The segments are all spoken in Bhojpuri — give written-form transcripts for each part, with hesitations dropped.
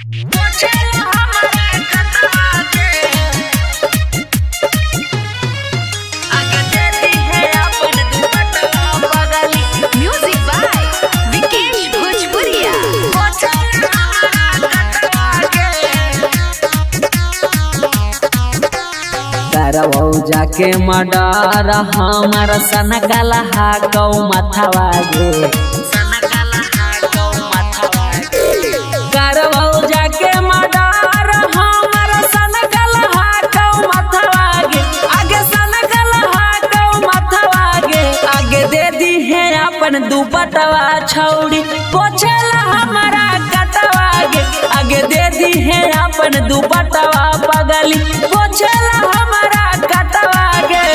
म्यूजिक बाय विकेश भोजपुरिया। करवौ जाके मडर हमर सनकला हाकौ मथवा गे। करवौ जाके मडर हमर सनकला हाकौ मथवा गे। आगे सनकला हाकौ मथवा गे। आगे दे दी है अपन दुपटवा छौड़ी पोछला हमारा कटवा गे। आगे दे दी है अपन दुपटवा पगली पोछला हमारा कटवा गे।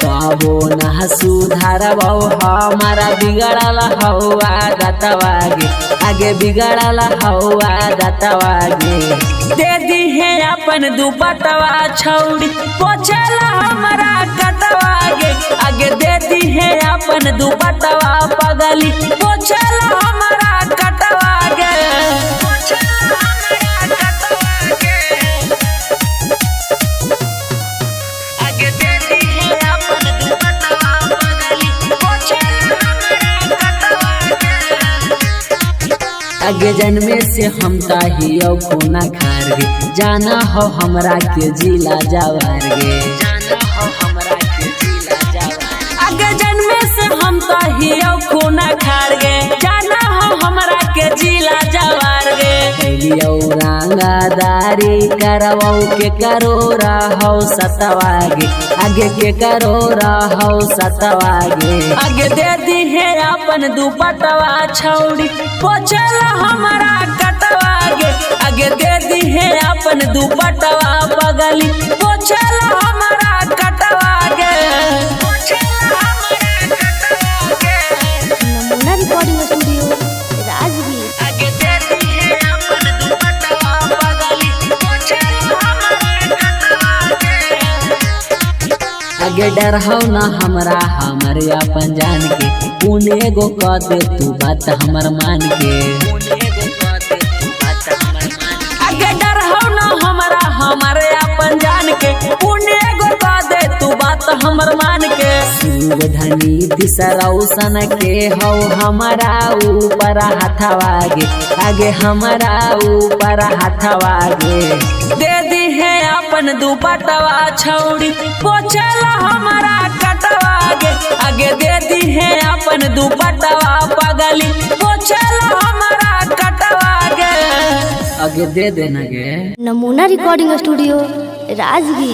बाबो न सुधारबौ हमारा बिगड़ल हौआ दतवा गे। आगे बिगड़ल हौआ दतवा गे। दे दी है अपन दुपटवा छौड़ी पोछला हमारा कटवा गे। आगे दे दी है अपन दुपटवा पगली पोछला हमारा कटवा गे। आगे दे दी है अपन दुपटवा पगली पोछला हमारा कटवा गे। आगे जन्मे से हम ताहियो खूना खार गे। जाना हो हमरा के जिला जवार गे। आगे जन्मे से हम ताहियो खूना खार गे। जाना हो हमरा के जिला जवार गे। कैलियो रंगदारी करवौ के करो रहौ सतवा गे। आगे के करो रहौ सतवा गे। आगे दे दी है अपन दुपटवा छौड़ी पोछला हमारा कटवा गे। आगे दे दी है अपन दुपटवा पगली पोछला हमारा कटवा गे। नमूना रिकॉर्डिंग स्टूडियो राजगीर। आगे दे दी है अपन दुपटवा पगली पोछला हमारा कटवा गे। आगे डर हो न हमरा हमर अपन जान के। पुणे गो कह दे तू बात हमर मान के। आगे डर हो न हमरा हमर अपन जान के। पुणे गो कह दे तू बात हमर मान के। शिव धनी दिसरौसन के हो हमारा ऊपर हाथवा गे। आगे हमारा ऊपर हाथवा गे। दे दी है अपन दुपटवा छौड़ी पोछला हमारा कटवा गे। आगे दे दी है अपन दुपटवा पगली पोछला हमारा कटवा गे। आगे दे देना गे। नमूना रिकॉर्डिंग स्टूडियो राजगीर।